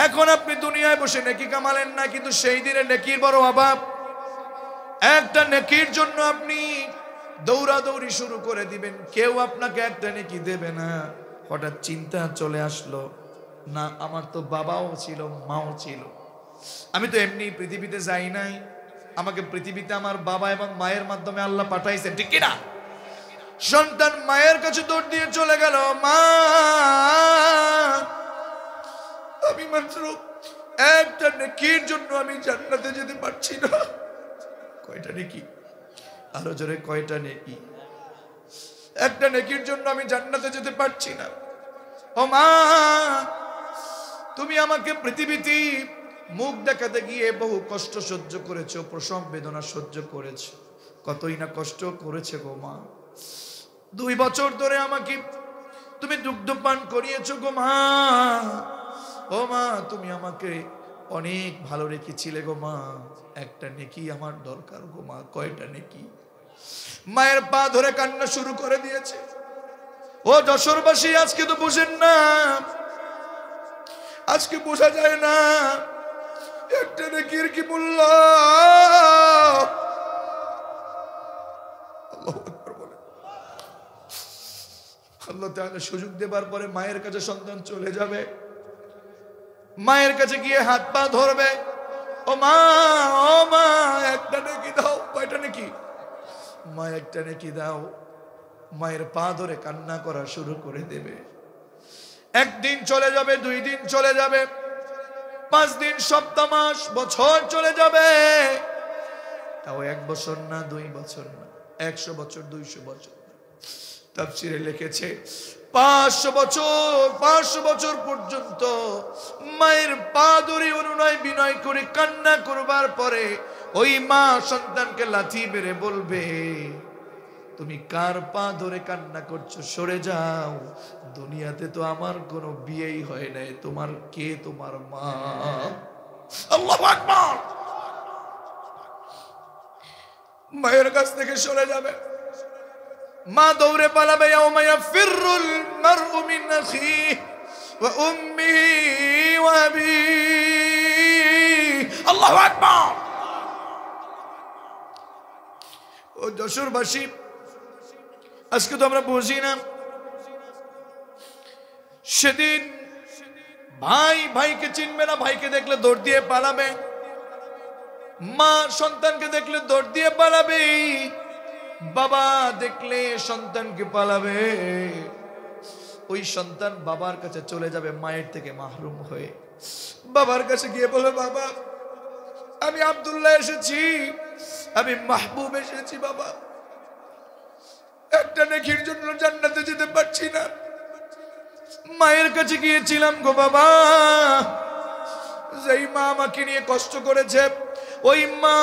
এখন আপনি দুনিয়ায় বসে নেকি কামালেন না, কিন্তু সেই দিনে নেকির বড় অভাব। একটা নেকির জন্য আপনি দৌড়াদৌড়ি শুরু করে দিবেন, কেউ আপনাকে একটা নেকি দেবে না। হঠাৎ চিন্তা চলে আসলো, না আমার তো বাবাও ছিল, মাও ছিল, আমি তো এমনি পৃথিবীতে যাই নাই, আমাকে পৃথিবীতে আমার বাবা এবং মায়ের মাধ্যমে আল্লাহ পাঠাইছেন, ঠিক কিনা? সন্তান মায়ের কাছে দৌড় দিয়ে চলে গেল, মা আমি মাত্র একটা নেকির জন্য আমি জান্নাতে যেতে পারছি না। কয়টা নেকি? আরো জোরে, কয়টা নেকি? একটা নেকির জন্য আমি জান্নাতে যেতে পারছি না। ও মা, তুমি আমাকে পৃথিবীতে মুখ দেখাতে গিয়ে বহু কষ্ট সহ্য করেছো, প্রসব বেদনা সহ্য করেছো, কতই না কষ্ট করেছে গো মা। 2 বছর ধরে আমাকে তুমি দুগ্ধ পান করিয়েছো গো মা। ও মা, তুমি আমাকে অনেক ভালো রেখেছিলে গো মা, একটা নেকি আমার দরকার গো মা। কয়টা নেকি? মায়ের পা ধরে কান্না শুরু করে দিয়েছে। ও যশোরবাসী, আজকে তো বুঝেন না, আজকে বোঝা যায় না একটা নেকির কি মূল্য। আল্লাহু আকবার বলে। আল্লাহ তাআলা সুযোগ দেবার পরে মায়ের কাছে সন্তান চলে যাবে, মায়ের কাছে গিয়ে হাত পা ধরবে, ও মা, ও মা একটা নেকি দাও। কয়টা নেকি? মা একটা নেকি দাও। মায়ের পা ধরে কান্না করা শুরু করে দেবে। 1 দিন চলে যাবে, 2 দিন চলে যাবে, 5 দিন, সপ্তাহ, মাস, বছর চলে যাবে। তাও 1 বছর না, 2 বছর না, 100 বছর, 200 বছর। তাফসীরে লিখেছে 500 বছর, 500 বছর পর্যন্ত মায়ের পা ধরে অনুনয় বিনয় করে কান্না করবার পরে ওই মা সন্তানকে লাথি মেরে বলবে, তুমি কার পা ধরে কান্না করছো? সরে যাও, দুনিয়াতে তো আমার কোনো বিয়েই হয় নাই, তোমার কে? তোমার মা। আল্লাহু আকবার। মায়ের কাছ থেকে সরে যাবে, মা দৌড়ে পালাবে। ইয়াউমা ইয়াফিরুল মারউ মিন আখিহি ওয়া উম্মিহি ওয়া আবিহি। আল্লাহু আকবার। ও যশোরবাসী, আজকে তো আমরা বুঝি না, সেদিন ভাই ভাইকে চিনবে না, ভাইকে দেখলে দৌড় দিয়ে পালাবে, মা সন্তানকে দেখলে দৌড় দিয়ে পালাবে, বাবা দেখলে সন্তানকে পালাবে। ওই সন্তান বাবার কাছে চলে যাবে মায়ের থেকে মাহরুম হয়ে। বাবার কাছে গিয়ে বলে, বাবা আমি আব্দুল্লাহ এসেছি, আমি মাহবুব এসেছি, বাবা একটা নেকির জন্য জান্নাতে যেতে পারছি না। মায়ের কাছে গিয়েছিলাম গো বাবা, যেই মা আমাকে নিয়ে কষ্ট করেছে, ওই মা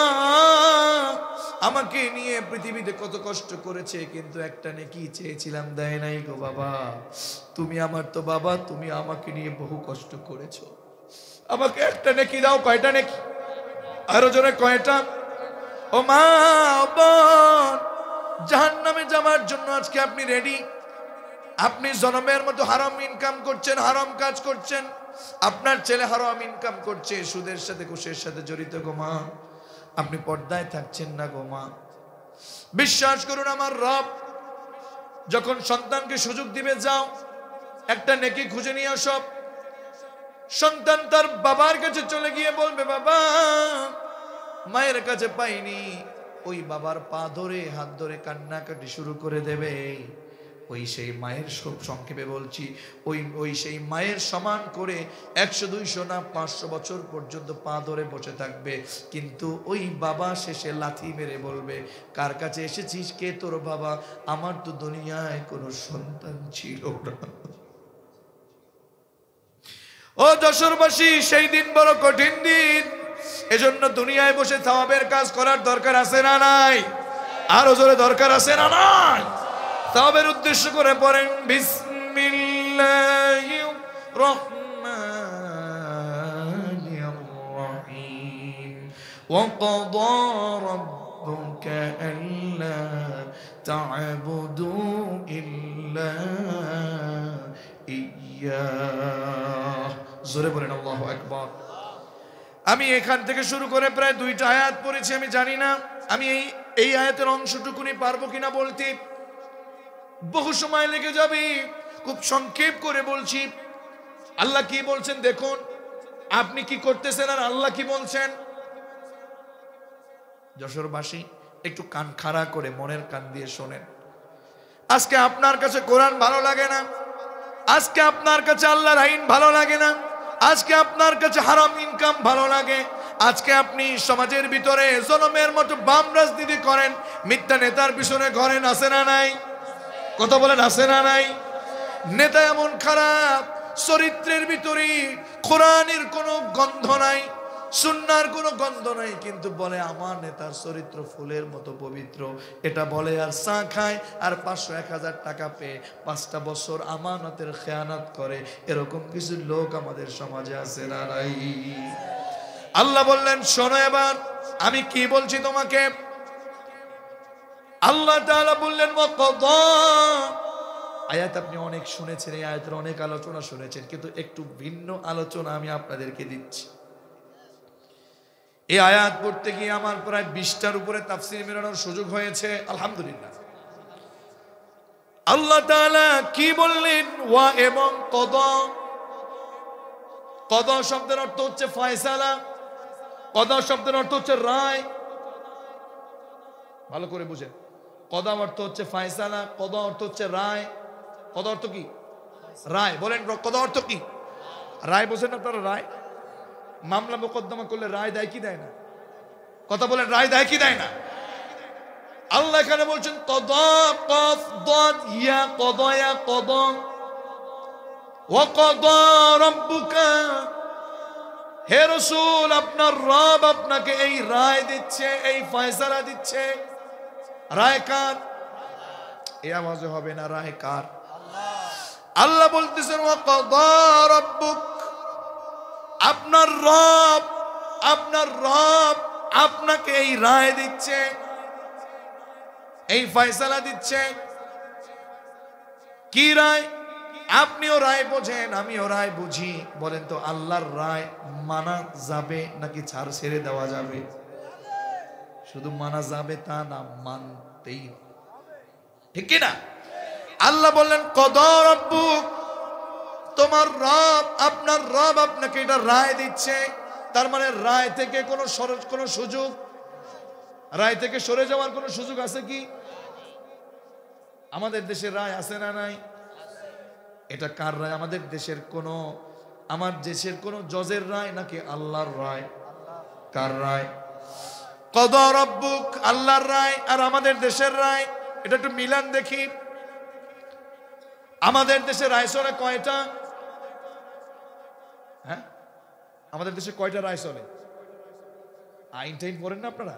আমাকে নিয়ে পৃথিবীতে কত কষ্ট করেছে, কিন্তু একটা নেকি চেয়েছিলাম, দেয় নাই গো বাবা। তুমি আমার তো বাবা, তুমি আমাকে নিয়ে বহু কষ্ট করেছো, আমাকে একটা নেকি দাও। কয়টা নেকি? আরো জোরে, কয়টা? ও মা, ও বোন, জাহান্নামে যাওয়ার জন্য আজকে আপনি রেডি। আপনি জনমের মতো হারাম ইনকাম করছেন, হারাম কাজ করছেন, আপনার ছেলে হারাম ইনকাম করছে, সুদের সাথে ঘুষের সাথে জড়িত গো মা। আপনি পর্দায় থাকছেন না গো মা। বিশ্বাস করুন, আমার রব যখন সন্তানকে সুযোগ দিবে, যাও একটা নেকি খুঁজে নিয়ে আসো, সন্তান তার বাবার কাছে চলে গিয়ে বলবে, বাবা মায়ের কাছে পাইনি, ওই বাবার পা ধরে হাত ধরে কান্নাকাটি শুরু করে দেবে। ওই সেই মায়ের, সংক্ষেপে বলছি, ওই সেই মায়ের সমান করে 100, 200 না 500 বছর পর্যন্ত পা ধরে বসে থাকবে। কিন্তু ওই বাবা শেষে লাথি মেরে বলবে, কার কাছে এসেছিস? কে তোর বাবা? আমার তো দুনিয়ায় কোনো সন্তান ছিল না। ও যশোরবাসী, সেই দিন বড় কঠিন দিন। এজন্য দুনিয়ায় বসে সওয়াবের কাজ করার দরকার আছে না নাই? আরো জোরে, দরকার আছে না নাই? সওয়াবের উদ্দেশ্য করে পড়েন, বিসমিল্লাহির রহমানির রহিম। ওয়া ক্বাদা রাব্বুকা আল্লা তা'বুদু ইল্লা ইয়্যাহু। জোরে বলেন আল্লাহু আকবার। আমি এখান থেকে শুরু করে প্রায় 2টা আয়াত পড়েছি। আমি জানি না আমি এই আয়াতের অংশটুকুনি পারবো কিনা বলতে, বহু সময় লেগে যাবে। খুব সংক্ষেপ করে বলছি। আল্লাহ কি বলছেন দেখুন, আপনি কি করতেছেন আর আল্লাহ কি বলছেন। যশোরবাসী একটু কান খাড়া করে মনের কান দিয়ে শোনেন। আজকে আপনার কাছে কোরআন ভালো লাগে না, আজকে আপনার কাছে আল্লাহর আইন ভালো লাগে না, আজকে আপনার কাছে হারাম ইনকাম ভালো লাগে, আজকে আপনি সমাজের ভিতরে জনমের মতো বাম রাজনীতি করেন, মিথ্যা নেতার পিছনে ঘরেন, আছে না নাই? কথা বলেন, আছে না নাই? নেতা এমন খারাপ, চরিত্রের ভিতরে কোরআনের কোনো গন্ধ নাই, সুন্নাহর কোনো গন্ধ নাই, কিন্তু বলে আমার নেতার চরিত্র ফুলের মতো পবিত্র। এটা বলে আর চা খায় আর 500-1000 টাকা পেয়ে 5টা বছর আমানতের খেয়ানত করে। এরকম কিছু লোক আমাদের সমাজে আছে না নাই? আল্লাহ বললেন শোনো এবার আমি কি বলছি তোমাকে। আল্লাহ তাআলা বললেন ওয়াকাদা। আয়াত আপনি অনেক শুনেছেন, এই আয়াতের অনেক আলোচনা শুনেছেন, কিন্তু একটু ভিন্ন আলোচনা আমি আপনাদেরকে দিচ্ছি। এই আয়াত পড়তে গিয়ে আমার প্রায় 20টার উপরে তাফসীর মেলানোর সুযোগ হয়েছে, আলহামদুলিল্লাহ। আল্লাহ তাআলা কি বললেন? ওয়া এবং কদা। কদা শব্দের অর্থ হচ্ছে ফয়সালা, কদা শব্দের অর্থ হচ্ছে রায়। ভালো করে বুঝেন, কদা অর্থ হচ্ছে ফয়সালা, কদা অর্থ হচ্ছে রায়। কদা অর্থ কি? রায়। বলেন কদা অর্থ কি? রায়। বোঝেন আপনারা? রায়, মামলা মোকদ্দমা করলে রায় দেয় কি দেয় না? কথা বলেন, রায় দেয় কি দেয় না? আল্লাহ এখানে বলছেন কদা, কফ দাদ ইয়া, কদা ইয়া কদা। ওয়া কদা রাব্বুকা, হে রাসূল আপনার রব আপনাকে এই রায় দিচ্ছে, এই ফয়সালা দিচ্ছে। রায় কার? এই আওয়াজে হবে না, রায় কার? আল্লাহ বলতেছেন ওয়া কদা রাব্বুক, আপনার রব, আপনার রব আপনাকে এই রায় দিচ্ছে, এই ফয়সালা দিচ্ছে। কি রায়? আপনিও রায় বোঝেন, আমিও রায় বুঝি। বলেন তো আল্লাহর রায় মানা যাবে নাকি ছাড় ছেড়ে দেওয়া যাবে? শুধু মানা যাবে তা না, মানতেই হবে, ঠিক কি না? আল্লাহ বললেন কদা রাব্বুক, তোমার রব, আপনার রব আপনাকে এটা রায় দিচ্ছে। তার মানে রায় থেকে কোনো সুযোগ, রায় থেকে সরে যাওয়ার কোনো সুযোগ আছে কি? আমাদের দেশের রায় আছে না নাই? এটা কার রায়? আমাদের দেশের আমার দেশের কোনো জজের রায় নাকি আল্লাহর রায়? কার রায়? কদা রাব্বুক, আল্লাহর রায় আর আমাদের দেশের রায়, এটা একটু মিলান দেখি। আমাদের দেশে রায় চলে কয়টা? হ্যাঁ, আমাদের দেশে কয়টা রায় চলে? আইন টাইন পড়েন না আপনারা?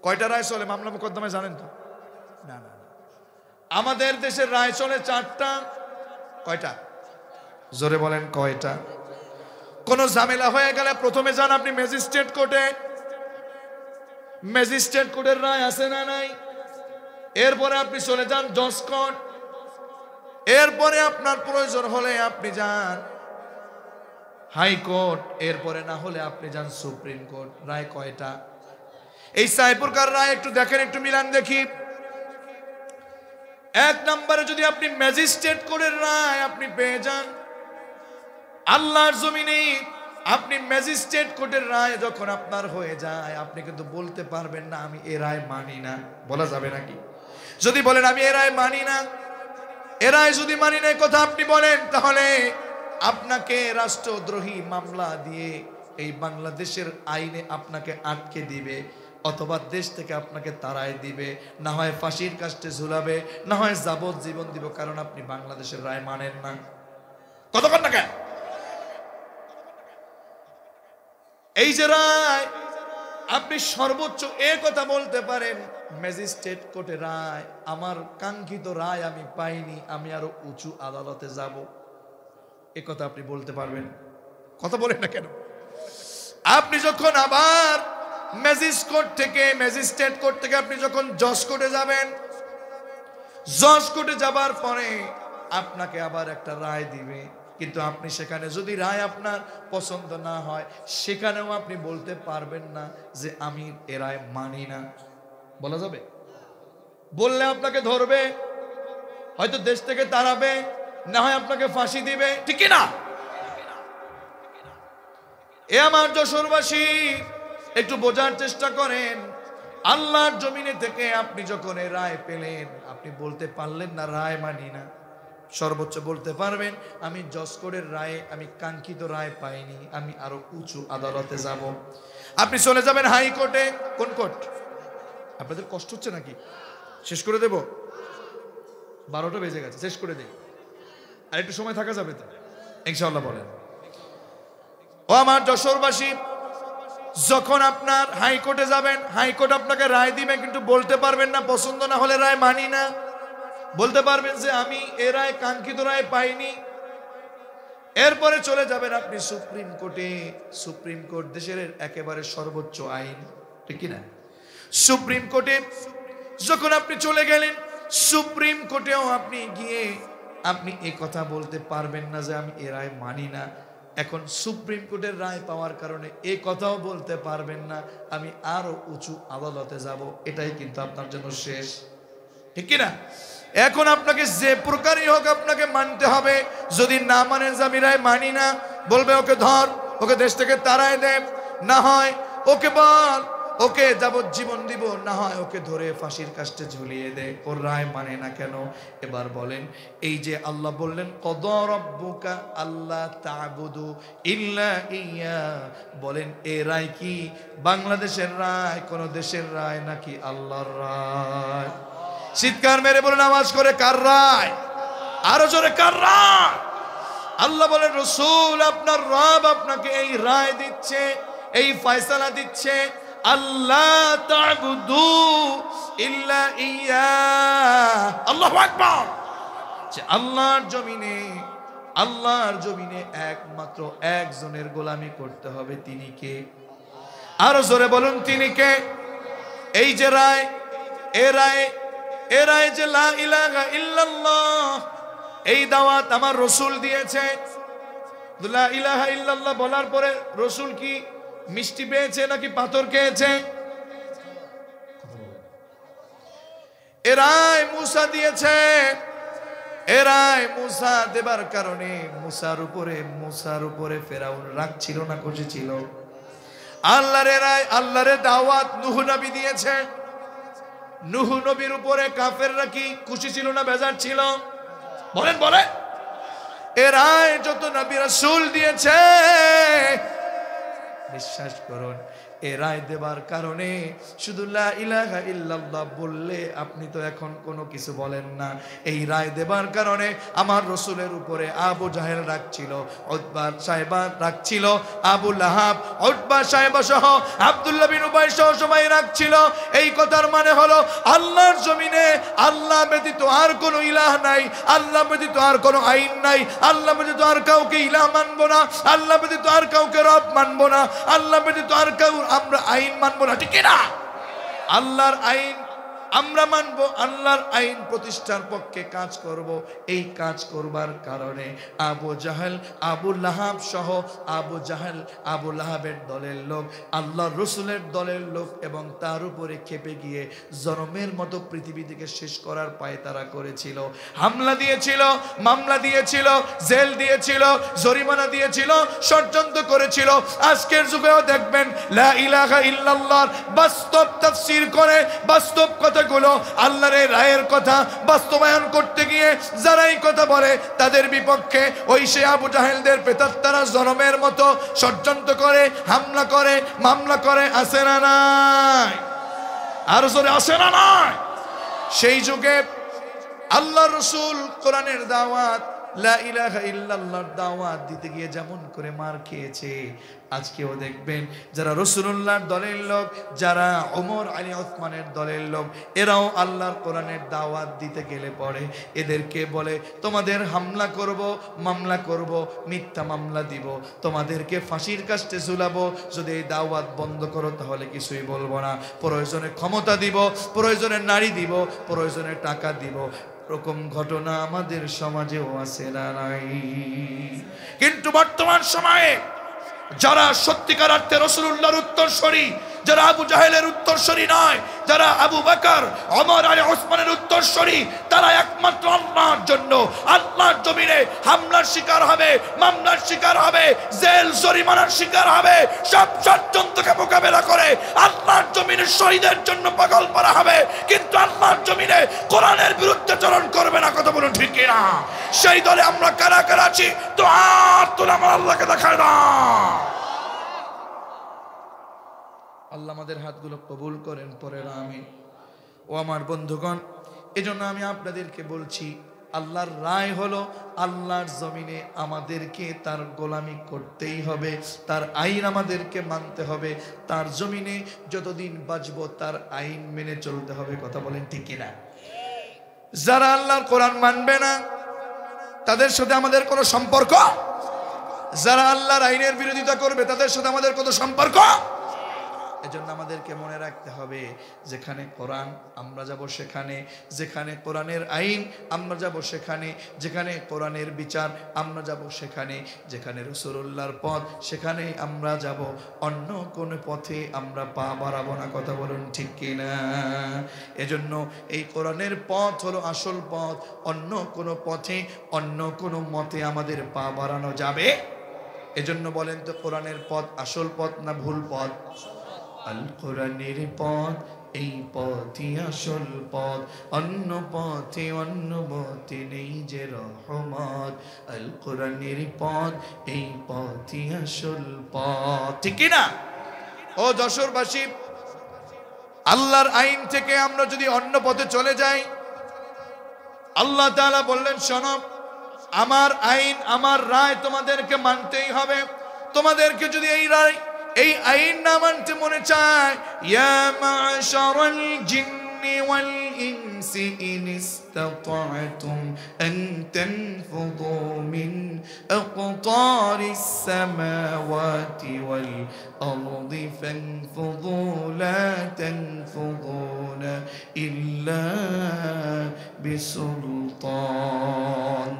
কয়টা রায় চলে মামলা মোকদ্দমায় জানেন তো? না না, আমাদের দেশের রায় চলে 4টা। কয়টা? জোরে বলেন কয়টা? কোন ঝামেলা হয়ে গেলে প্রথমে যান আপনি ম্যাজিস্ট্রেট কোর্টে, ম্যাজিস্ট্রেট কোর্টের রায় আছে না নাই? এরপরে আপনি চলে যান জজ কোর্ট, এরপরে আপনার প্রয়োজন হলে আপনি যান হাইকোর্ট, এরপরে না হলে আপনি যান সুপ্রিম কোর্ট। রায় কয়টা? এই 4 প্রকার রায় একটু দেখেন, একটু মিলান দেখি। 1 নম্বরে যদি আপনি ম্যাজিস্ট্রেট কোর্টের রায় আপনি পেয়ে যান, আল্লাহর জমিনে আপনি ম্যাজিস্ট্রেট কোর্টের রায় যখন আপনার হয়ে যায়, আপনি কিন্তু বলতে পারবেন না আমি এ রায় মানি না। বলা যাবে নাকি? যদি বলেন আমি এ রায় মানি না, এ রায় যদি মানি না কথা আপনি বলেন, তাহলে আপনাকে রাষ্ট্রদ্রোহী মামলা দিয়ে এই বাংলাদেশের আইনে আপনাকে আটকে দিবে, অথবা দেশ থেকে আপনাকে তাড়ায় দিবে, না হয় ফাঁসির কাস্টে ঝুলাবে, না হয় যাবজ্জীবন দিব, কারণ আপনি বাংলাদেশের রায় মানেন না। কতক্ষণ না কেন? এই যে রায়, আপনি সর্বোচ্চ কথা বলতে পারেন ম্যাজিস্ট্রেট কোর্টে রায়, আমার কাঙ্ক্ষিত রায় আমি পাইনি, আমি আরো উঁচু আদালতে যাব, কথা আপনি বলতে পারবেন। কথা বলেন না কেন? আপনি যখন আবার ম্যাজিস্ট্রেট কোর্ট থেকে আপনি যখন জজ কোর্টে যাবেন, জজ কোর্টে যাবার পরে আপনাকে আবার একটা রায় দিবে, কিন্তু আপনি সেখানে যদি রায় আপনার পছন্দ না হয়, সেখানেও আপনি বলতে পারবেন না যে আমি এ রায় মানি না। বলা যাবে? বললে আপনাকে ধরবে, হয়তো দেশ থেকে তাড়াবে, না হয় আপনাকে ফাঁসি দিবে, ঠিক না? এ আমার যশোরবাসী, একটু বোঝার চেষ্টা করেন। আল্লাহর জমিনে থেকে আপনি যখন এই রায় পেলেন, আপনি বলতে পারলেন না রায় মানি না। সর্বোচ্চ বলতে পারবেন আমি জজ কোর্টের রায়ে আমি কাঙ্ক্ষিত রায় পাইনি, আমি আরো উঁচু আদালতে যাব। আপনি চলে যাবেন হাইকোর্টে। কোন কোর্ট? আপনাদের কষ্ট হচ্ছে নাকি? শেষ করে দেব? 12টা বেজে গেছে, শেষ করে দেই। আর একটু সময় থাকা যাবে তো ইনশাআল্লাহ? বলেন। ও আমার যশোরবাসী, যখন আপনার হাইকোর্টে যাবেন, হাইকোর্ট আপনাকে রায় দিবে, কিন্তু বলতে পারবেন না পছন্দ না হলে রায় মানি না। বলতে পারবেন যে আমি এ রায় কাঙ্ক্ষিত রায় পাইনি। এরপরে চলে যাবেন আপনি সুপ্রিম কোর্টে। সুপ্রিম কোর্ট দেশের একেবারে সর্বোচ্চ আইন, ঠিক না? সুপ্রিম কোর্টে যখন আপনি চলে গেলেন, সুপ্রিম কোর্টেও আপনি গিয়ে আপনি এই কথা বলতে পারবেন না যে আমি এ রায় মানি না। এখন সুপ্রিম কোর্টের রায় পাওয়ার কারণে এই কথাও বলতে পারবেন না আমি আরো উঁচু আদালতে যাব। এটাই কিন্তু আপনার জন্য শেষ, ঠিক না? এখন আপনাকে যে প্রকারই হোক আপনাকে মানতে হবে। যদি না মানেন যে আমি রায় মানি না, বলবে ওকে ধর, ওকে দেশ থেকে তাড়ায় দে, না হয় ওকে বল ওকে যাবজ্জীবন দিব, না হয় ওকে ধরে ফাঁসির কাস্টে ঝুলিয়ে দে। ওর রায় মানে না কেন? এবার বলেন, এই যে আল্লাহ বললেন কদা রাব্বুকা আল্লা তা'বুদু ইল্লা ইয়া, বলেন এ রায় কি বাংলাদেশের রায়, কোন দেশের রায়, নাকি আল্লাহর রায়? চিৎকার মেরে বলেন আওয়াজ করে, কার রায়? আরো জোরে, কার রায়? আল্লাহ বলেন রাসূল আপনার রব আপনাকে এই রায় দিচ্ছে, এই ফয়সালা দিচ্ছে, আল্লাহ তা'বুদু ইল্লা ইয়া। আল্লাহু আকবার। যে আল্লাহর জমিনে একমাত্র একজনের গোলামি করতে হবে, তিনি কে? আরো জোরে বলুন, তিনি কে? এই যে রায়, এ রায় যে লা ইলাহা ইল্লাল্লাহ, এই দাওয়াত আমার রাসূল দিয়েছে। লা ইলাহা ইল্লাল্লাহ বলার পরে রাসূল কি মিষ্টি পেয়েছে নাকি পাথর খেয়েছে? এ রায় মুসা দিয়েছে। এ রায় মুসা দেবার কারণে মুসার উপরে ফেরাউন রাগ ছিল না খুশি ছিল? আল্লাহর রায়, আল্লাহর দাওয়াত নূহ নবী দিয়েছে। নূহ নবীর উপরে কাফেররা কি খুশি ছিল না বেজার ছিল? বলেন বলেন। এ রায় যত নবী রাসূল দিয়েছে, বিশ্বাস করুন এ রায় দেবার কারণে শুধু লা ইলাহা ইল্লাল্লাহ বললে আপনি তো এখন কোনো কিছু বলেন না। এই রায় দেবার কারণে আমার রাসূলের উপরে আবু জাহেল রাখছিল, উতবা সাহেবা রাখছিল, আবু লাহাব, উতবা সাহেবা সহ আব্দুল্লাহ বিন উবাই সহ সবাই রাখছিল। এই কথার মানে হলো আল্লাহর জমিনে আল্লাহ ব্যতীত আর কোনো ইলাহ নাই, আল্লাহ ব্যতীত আর কোনো আইন নাই, আল্লাহ ব্যতীত আর কাউকে ইলাহ মানবো না, আল্লাহ ব্যতীত আর কাউকে রব মানবো না, আল্লাহ ব্যতীত আর কাউ আমরা আইন মানবো না, ঠিক না? আল্লাহর আইন আমরা মানবো, আল্লাহর আইন প্রতিষ্ঠার পক্ষে কাজ করব। এই কাজ করবার কারণে আবু জাহেল, আবু লাহাব সহ আবু লাহাবের দলের লোক, আল্লাহর রাসূলের দলের লোক এবং তার উপরে ক্ষেপে গিয়ে জনমের মতো পৃথিবী থেকে শেষ করার পায়তারা করেছিল। হামলা দিয়েছিল, মামলা দিয়েছিল, জেল দিয়েছিল, জরিমানা দিয়েছিল, ষড়যন্ত্র করেছিল। আজকের যুগেও দেখবেন লা ইলাহা ইল্লাল্লাহর বাস্তব তাফসীর করে, বাস্তব কথা আল্লাহর রায়ের কথা বাস্তবায়ন করতে গিয়ে যারা এই কথা বলে তাদের বিপক্ষে ওই সে আবু জাহেলদের প্রেতাত্মারা জনমের মতো ষড়যন্ত্র করে, হামলা করে, মামলা করে, আসে না নাই? আর জোরে আসে না নাই? সেই যুগে আল্লাহর রাসূল কোরআনের দাওয়াত, লা ইলাহা ইল্লাল্লাহর দাওয়াত দিতে গিয়ে যেমন করে মার খেয়েছে, আজকেও দেখবেন যারা রাসূলুল্লাহর দলের লোক, যারা ওমর আলী ওসমানের দলের লোক, এরাও আল্লাহর কোরআনের দাওয়াত দিতে গেলে পরে এদেরকে বলে তোমাদের হামলা করব, মামলা করব, মিথ্যা মামলা দিব, তোমাদেরকে ফাঁসির কাস্টে ঝুলাবো, যদি এই দাওয়াত বন্ধ করো তাহলে কিছুই বলবো না, প্রয়োজনে ক্ষমতা দিব, প্রয়োজনে নারী দিব, প্রয়োজনে টাকা দিব, এরকম ঘটনা আমাদের সমাজেও আছে না নাই? কিন্তু বর্তমান সময়ে যারা সত্যিকার অর্থে রাসূলুল্লাহর উত্তরসূরি, যারা আবু জাহেলের উত্তরসূরি নয়, যারা আবু বকর, ওমর আর ওসমানের উত্তরসূরি, তারা একমাত্র আল্লাহর জন্য আল্লাহর জমিনে হামলার শিকার হবে, মামলার শিকার হবে, জেল জরিমানার শিকার হবে, সব ষড়যন্ত্রকে মোকাবেলা করে আল্লাহর জমিনে শহীদের জন্য পাগল করা হবে, কিন্তু আল্লাহর জমিনে কোরআনের বিরুদ্ধে চরণ করবে না। কথা বলুন ঠিক কিনা? সেই দলে আমরা কারা কারা আছি? তো আর তোলা আমার আল্লাহকে দেখায় না। আল্লাহ আমাদের হাতগুলো কবুল করেন, পরের আমিন। ও আমার বন্ধুগণ, এজন্য আমি আপনাদেরকে বলছি, আল্লাহর রায় হলো আল্লাহর জমিনে আমাদেরকে তার গোলামি করতেই হবে, তার আইন আমাদেরকে মানতে হবে, তার জমিনে যতদিন বাঁচব তার আইন মেনে চলতে হবে। কথা বলেন ঠিক কিনা? যারা আল্লাহর কোরআন মানবে না তাদের সাথে আমাদের কোনো সম্পর্ক, যারা আল্লাহর আইনের বিরোধিতা করবে তাদের সাথে আমাদের কোনো সম্পর্ক। এজন্য আমাদেরকে মনে রাখতে হবে, যেখানে কোরআন আমরা যাব সেখানে, যেখানে কোরআনের আইন আমরা যাব সেখানে, যেখানে কোরআনের বিচার আমরা যাব সেখানে, যেখানে রাসূলুল্লাহর পথ সেখানে আমরা যাব, অন্য কোনো পথে আমরা পা বাড়াবো না। কথা বলুন ঠিক কিনা? এজন্য এই কোরআনের পথ হলো আসল পথ, অন্য কোনো পথে অন্য কোনো মতে আমাদের পা বাড়ানো যাবে। এজন্য বলেন তো, কোরআনের পথ আসল পথ না ভুল পথ? আল কোরআনের পথ, এই পথই আসল পথ, অন্য পথে অন্য মতে নেই যে রহমত। আল কোরআনের পথ, এই পথই আসল পথ। ঠিক কি না? ও যশোরবাসী, আল্লাহর আইন থেকে আমরা যদি অন্য পথে চলে যাই, আল্লাহ তাআলা বললেন, শোনো, আমার আইন আমার রায় তোমাদেরকে মানতেই হবে। তোমাদেরকে যদি এই আইন না মানতে মনে চায়, ইয়া মা'শারাল জিন্নি ওয়াল ইনসি ইন ইসতাতা'তুম আন তানফুযু মিন আকতারিস সামাওয়াতি ওয়াল আরদি ফানফুযু লা তানফুযুনা ইল্লা বিসুলতান।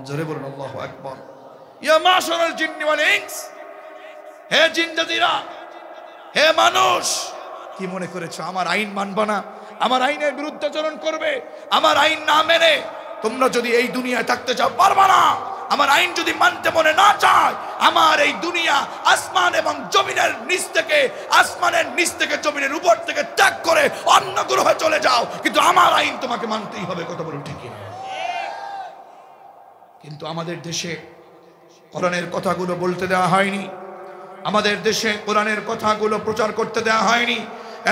জোরে বলুন আল্লাহু আকবার। ইয়া মা'শারাল জিন্নি ওয়াল ইনস, হে জিনজাতিরা, হে মানুষ, কি মনে করেছো আমার আইন মানবা না, আমার আইনের বিরুদ্ধাচরণ করবে? আমার আইন না মেনে তোমরা যদি এই দুনিয়ায় থাকতে চাও পারবা না। আমার আইন যদি মানতে মনে না চায়, আমার এই দুনিয়া আসমান এবং জমিনের নিচ থেকে, আসমানের নিচ থেকে জমিনের উপর থেকে ত্যাগ করে অন্য গ্রহে চলে যাও, কিন্তু আমার আইন তোমাকে মানতেই হবে। কথা বলুন ঠিক কিনা? কিন্তু আমাদের দেশে কোরআনের কথাগুলো বলতে দেওয়া হয়নি, আমাদের দেশে কোরআনের কথাগুলো প্রচার করতে দেওয়া হয়নি।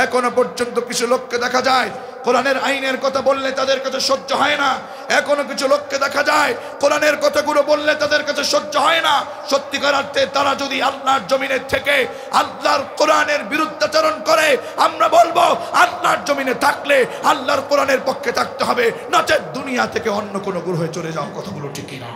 এখনো পর্যন্ত কিছু লোককে দেখা যায় কোরআনের আইনের কথা বললে তাদের কাছে সহ্য হয় না। এখনো কিছু লোককে দেখা যায় কোরআনের কথাগুলো বললে তাদের কাছে সহ্য হয় না। সত্যিকার অর্থে তারা যদি আল্লাহর জমিনে থেকে আল্লাহর কোরআনের বিরুদ্ধাচরণ করে, আমরা বলবো আল্লাহর জমিনে থাকলে আল্লাহর কোরআনের পক্ষে থাকতে হবে, নচেৎ দুনিয়া থেকে অন্য কোনো গ্রহে চলে যাও। কথাগুলো ঠিকই না?